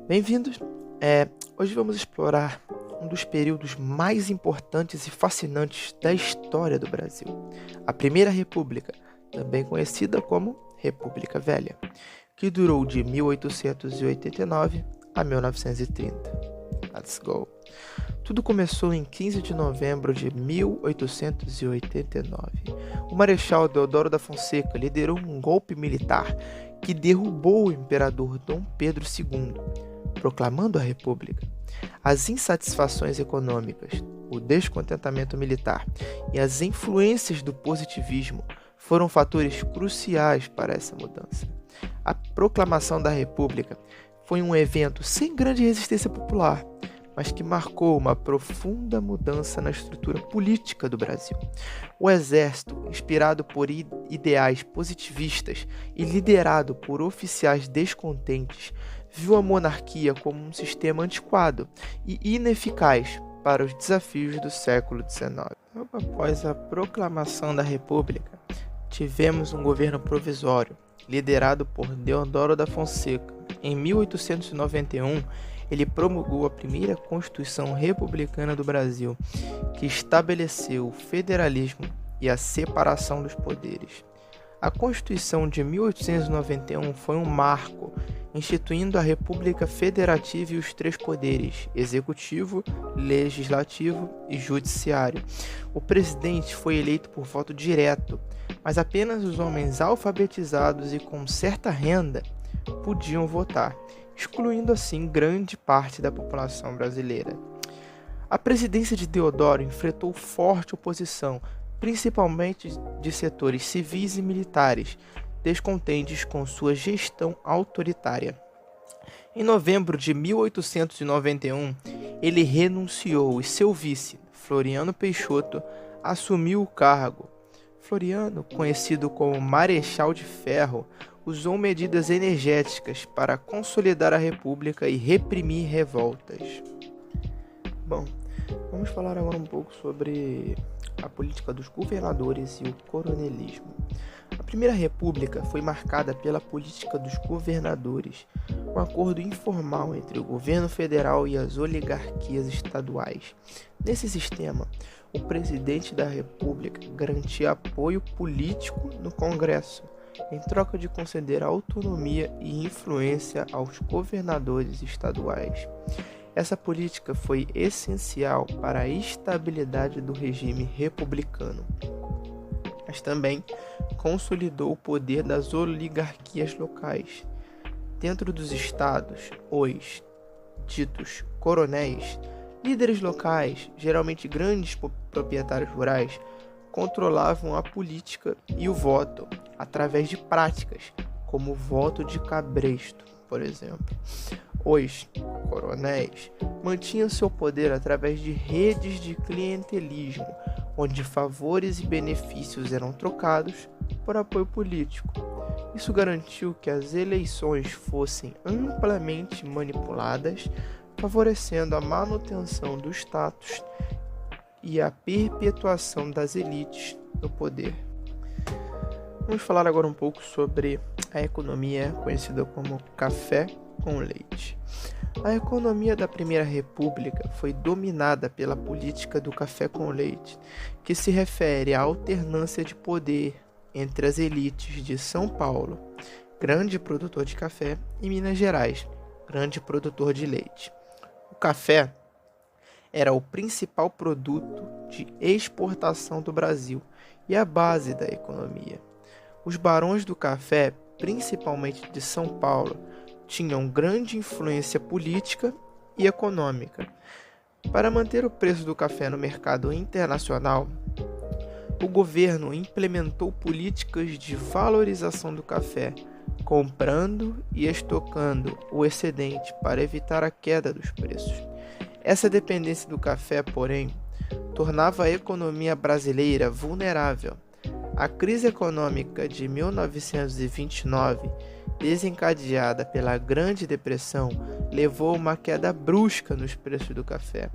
Bem-vindos! Hoje vamos explorar um dos períodos mais importantes e fascinantes da história do Brasil, a Primeira República, também conhecida como República Velha, que durou de 1889 a 1930. Let's go! Tudo começou em 15 de novembro de 1889. O Marechal Deodoro da Fonseca liderou um golpe militar que derrubou o imperador Dom Pedro II, proclamando a República. As insatisfações econômicas, o descontentamento militar e as influências do positivismo foram fatores cruciais para essa mudança. A proclamação da República foi um evento sem grande resistência popular, mas que marcou uma profunda mudança na estrutura política do Brasil. O exército, inspirado por ideais positivistas e liderado por oficiais descontentes, viu a monarquia como um sistema antiquado e ineficaz para os desafios do século XIX. Após a proclamação da República, tivemos um governo provisório, liderado por Deodoro da Fonseca. Em 1891, ele promulgou a primeira Constituição Republicana do Brasil, que estabeleceu o federalismo e a separação dos poderes. A Constituição de 1891 foi um marco, instituindo a República Federativa e os três poderes, executivo, legislativo e judiciário. O presidente foi eleito por voto direto, mas apenas os homens alfabetizados e com certa renda podiam votar, excluindo assim grande parte da população brasileira. A presidência de Deodoro enfrentou forte oposição, principalmente de setores civis e militares, descontentes com sua gestão autoritária. Em novembro de 1891, ele renunciou e seu vice, Floriano Peixoto, assumiu o cargo. Floriano, conhecido como Marechal de Ferro, usou medidas energéticas para consolidar a República e reprimir revoltas. Bom, vamos falar agora um pouco sobre a política dos governadores e o coronelismo. A Primeira República foi marcada pela política dos governadores, um acordo informal entre o governo federal e as oligarquias estaduais. Nesse sistema, o presidente da República garantia apoio político no Congresso, em troca de conceder autonomia e influência aos governadores estaduais. Essa política foi essencial para a estabilidade do regime republicano, mas também consolidou o poder das oligarquias locais. Dentro dos estados, os ditos coronéis, líderes locais, geralmente grandes proprietários rurais, controlavam a política e o voto através de práticas, como o voto de cabresto, por exemplo. Os coronéis mantinham seu poder através de redes de clientelismo, onde favores e benefícios eram trocados por apoio político. Isso garantiu que as eleições fossem amplamente manipuladas, favorecendo a manutenção do status e a perpetuação das elites no poder. Vamos falar agora um pouco sobre a economia conhecida como café com leite. A economia da Primeira República foi dominada pela política do café com leite, que se refere à alternância de poder entre as elites de São Paulo, grande produtor de café, e Minas Gerais, grande produtor de leite. O café era o principal produto de exportação do Brasil e a base da economia. Os barões do café, principalmente de São Paulo, tinham grande influência política e econômica. Para manter o preço do café no mercado internacional, o governo implementou políticas de valorização do café, comprando e estocando o excedente para evitar a queda dos preços. Essa dependência do café, porém, tornava a economia brasileira vulnerável. A crise econômica de 1929, desencadeada pela Grande Depressão, levou a uma queda brusca nos preços do café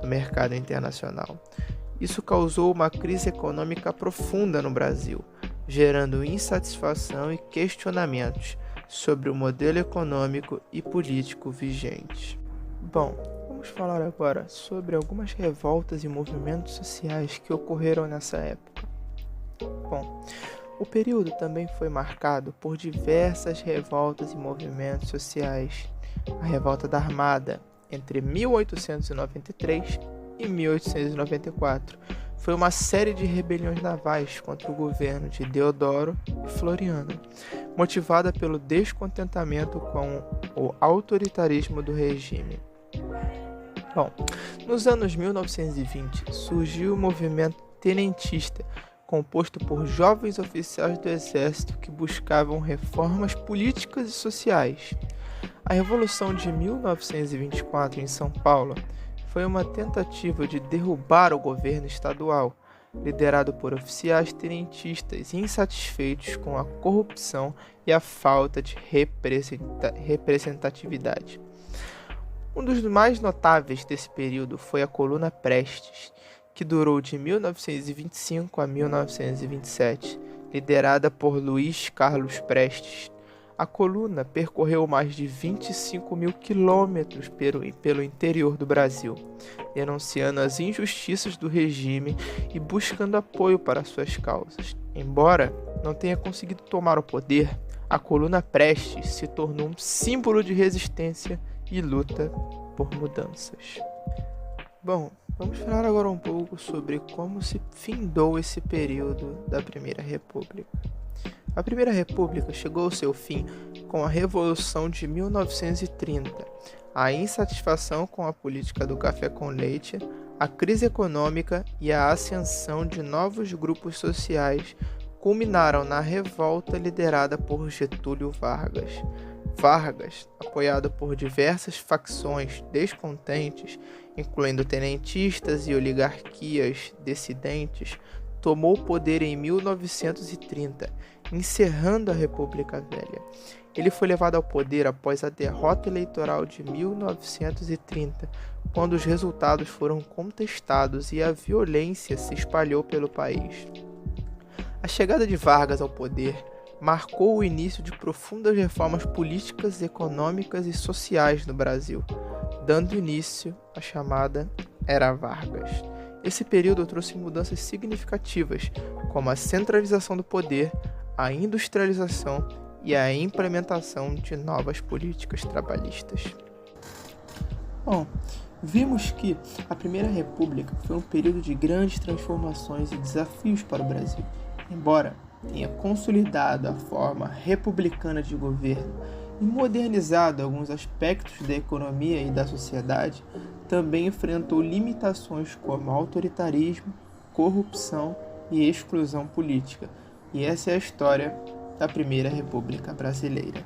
no mercado internacional. Isso causou uma crise econômica profunda no Brasil, gerando insatisfação e questionamentos sobre o modelo econômico e político vigente. Bom, vamos falar agora sobre algumas revoltas e movimentos sociais que ocorreram nessa época. Bom, o período também foi marcado por diversas revoltas e movimentos sociais. A Revolta da Armada, entre 1893 e 1894, foi uma série de rebeliões navais contra o governo de Deodoro e Floriano, motivada pelo descontentamento com o autoritarismo do regime. Bom, nos anos 1920 surgiu o movimento tenentista, composto por jovens oficiais do exército que buscavam reformas políticas e sociais. A Revolução de 1924 em São Paulo foi uma tentativa de derrubar o governo estadual, liderado por oficiais tenentistas insatisfeitos com a corrupção e a falta de representatividade. Um dos mais notáveis desse período foi a Coluna Prestes, que durou de 1925 a 1927, liderada por Luiz Carlos Prestes. A coluna percorreu mais de 25 mil quilômetros pelo interior do Brasil, denunciando as injustiças do regime e buscando apoio para suas causas. Embora não tenha conseguido tomar o poder, a Coluna Prestes se tornou um símbolo de resistência e luta por mudanças. Bom, vamos falar agora um pouco sobre como se findou esse período da Primeira República. A Primeira República chegou ao seu fim com a Revolução de 1930, a insatisfação com a política do café com leite, a crise econômica e a ascensão de novos grupos sociais culminaram na revolta liderada por Getúlio Vargas. Vargas, apoiado por diversas facções descontentes, incluindo tenentistas e oligarquias dissidentes, tomou o poder em 1930, encerrando a República Velha. Ele foi levado ao poder após a derrota eleitoral de 1930, quando os resultados foram contestados e a violência se espalhou pelo país. A chegada de Vargas ao poder marcou o início de profundas reformas políticas, econômicas e sociais no Brasil, dando início à chamada Era Vargas. Esse período trouxe mudanças significativas, como a centralização do poder, a industrialização e a implementação de novas políticas trabalhistas. Bom, vimos que a Primeira República foi um período de grandes transformações e desafios para o Brasil. Embora tenha consolidado a forma republicana de governo e modernizado alguns aspectos da economia e da sociedade, também enfrentou limitações como autoritarismo, corrupção e exclusão política. E essa é a história da Primeira República Brasileira.